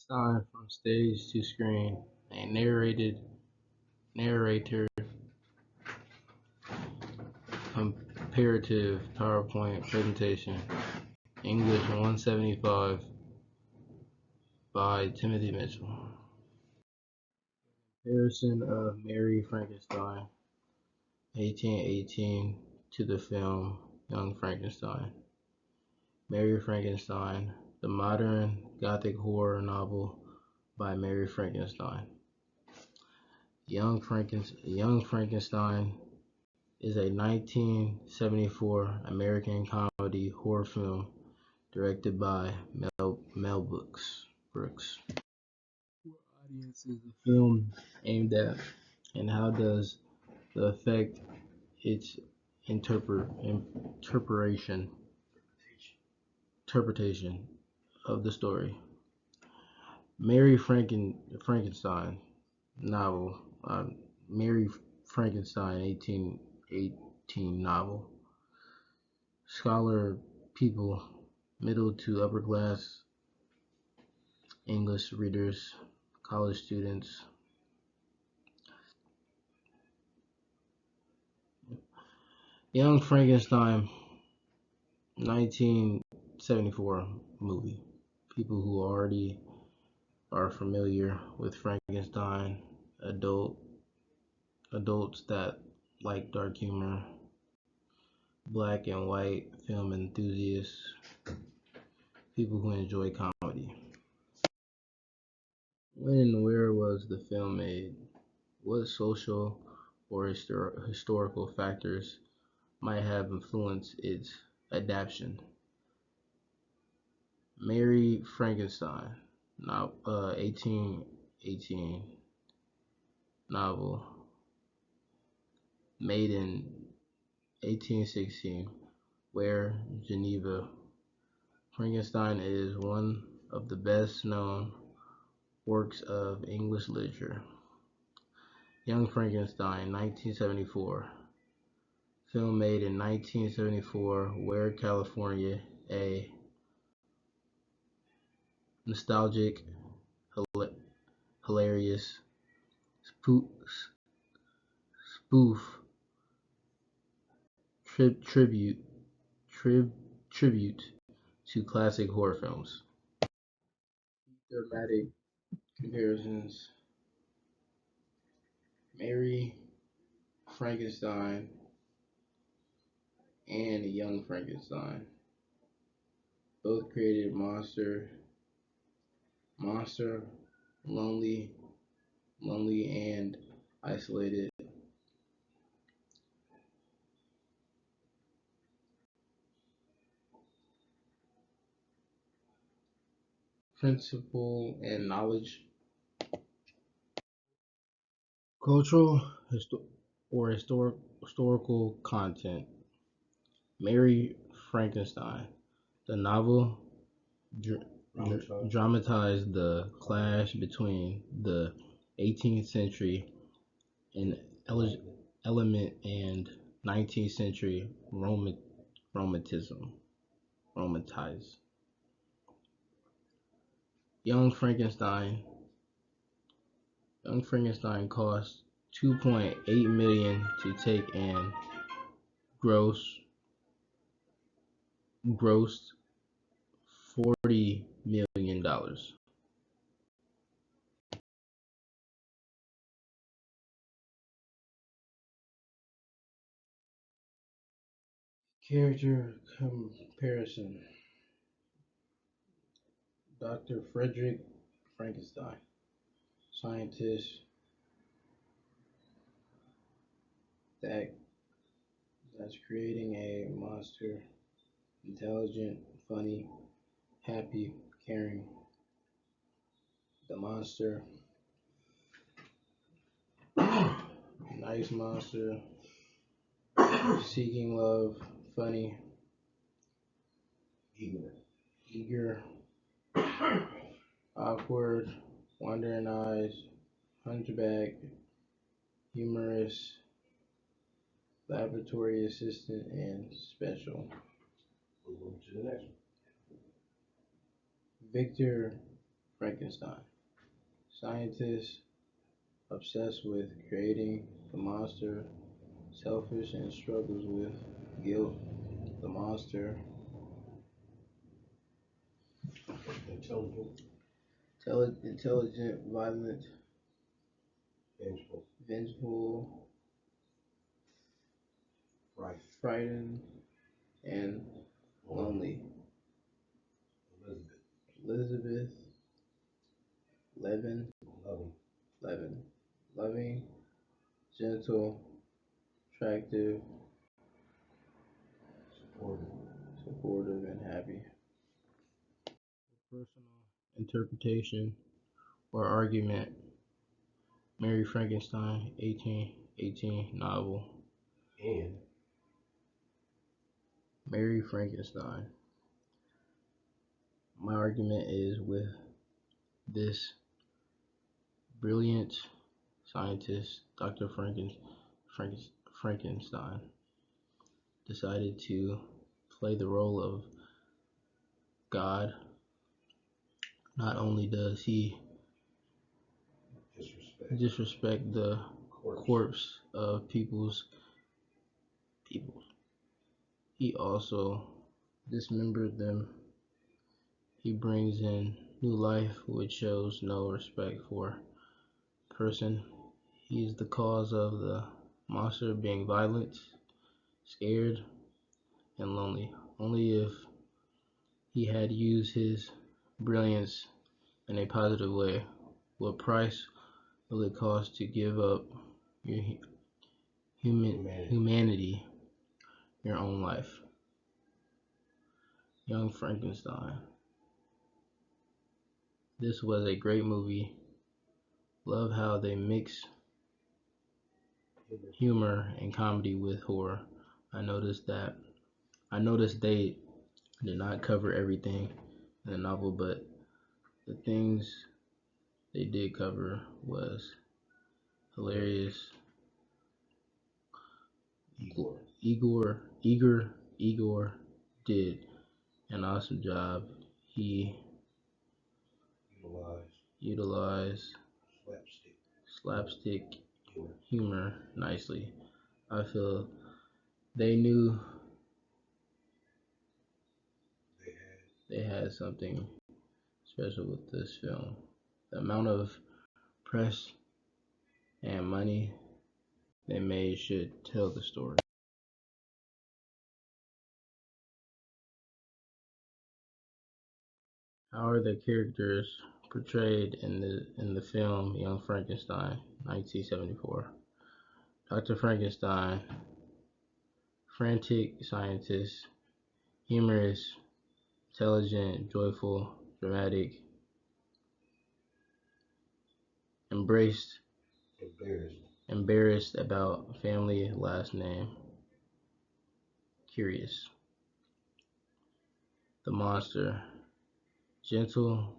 Frankenstein from stage to screen, a narrator comparative PowerPoint presentation, English 175 by Timothy Mitchell. Comparison of Mary Frankenstein, 1818, to the film Young Frankenstein. Mary Frankenstein, the modern Gothic horror novel by Mary Frankenstein. Young Frankenstein is a 1974 American comedy horror film directed by Mel Brooks. What audience is the film aimed at, and how does it affect its interpretation of the story? Mary Frankenstein novel. Mary Frankenstein 1818 novel. Scholar people, middle to upper class English readers, college students. Young Frankenstein 1974 movie. People who already are familiar with Frankenstein, adults that like dark humor, black and white film enthusiasts, people who enjoy comedy. When and where was the film made? What social or historical factors might have influenced its adaptation? Mary Frankenstein, 1818 novel, made in 1816, where Geneva. Frankenstein is one of the best known works of English literature. Young Frankenstein, 1974. Film made in 1974, where California. A nostalgic, hilarious spoof tribute to classic horror films. Dramatic comparisons. Mary Frankenstein and Young Frankenstein both created monster, lonely and isolated. Principle and knowledge. Cultural historical content. Mary Frankenstein. The novel dramatized the clash between the 18th century and element and 19th century romanticism. Young Frankenstein cost $2.8 million to take and grossed $40 million. Character comparison. Dr. Frederick Frankenstein, scientist that's creating a monster, intelligent, funny, happy, caring. The monster, nice monster, seeking love, funny, eager, awkward, wandering eyes, hunchback, humorous, laboratory assistant, and special. Victor Frankenstein. Scientists obsessed with creating the monster, selfish and struggles with guilt. The monster, Intelligent, intelligent, violent, vengeful, vengeful, frightened, and lonely. Elizabeth, Levin, loving, Levin, loving, gentle, attractive, supportive, supportive, and happy. Personal interpretation or argument. Mary Frankenstein, 1818 novel. and Mary Frankenstein. My argument is with this brilliant scientist, Dr. Frankenstein, decided to play the role of God. Not only does he disrespect the corpse of people, he also dismembered them. He brings in new life, which shows no respect for person. He's the cause of the monster being violent, scared, and lonely. Only if he had used his brilliance in a positive way. What price will it cost to give up your humanity, your own life? Young Frankenstein. This was a great movie. Love how they mix humor and comedy with horror. I noticed they did not cover everything in the novel, but the things they did cover was hilarious. Igor did an awesome job. He utilized slapstick humor nicely. I feel they knew they had something special with this film. The amount of press and money they made should tell the story. How are the characters portrayed in the film Young Frankenstein, 1974? Dr. Frankenstein, frantic scientist, humorous, intelligent, joyful, dramatic, embarrassed about family last name, curious. The monster, gentle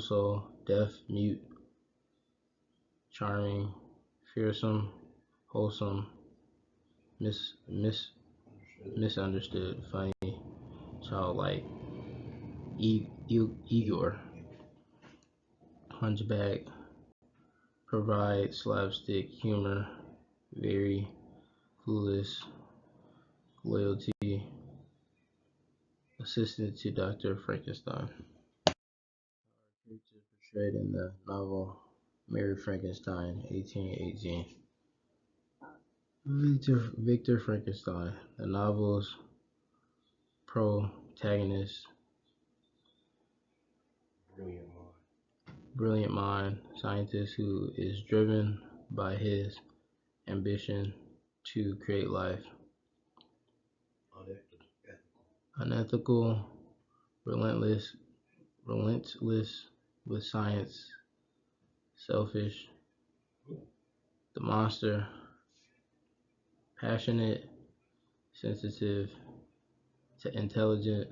soul, deaf, mute, charming, fearsome, wholesome, misunderstood, funny, childlike. Igor, hunchback, provide slapstick humor, very clueless, loyalty, assistant to Dr. Frankenstein. Characters portrayed in the novel Mary Frankenstein, 1818. Victor Frankenstein, the novel's protagonist, brilliant mind, scientist who is driven by his ambition to create life. Unethical, relentless with science, selfish. The monster, passionate, sensitive, intelligent,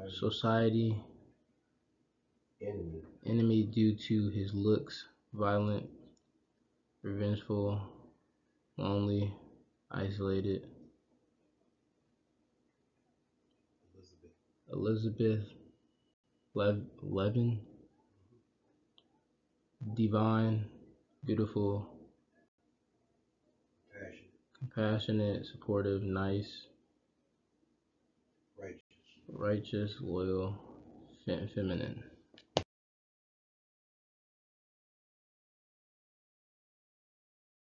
society enemy due to his looks, violent, revengeful, lonely, isolated. Elizabeth, Levin, divine, beautiful, compassionate, supportive, nice, righteous, righteous, loyal, feminine.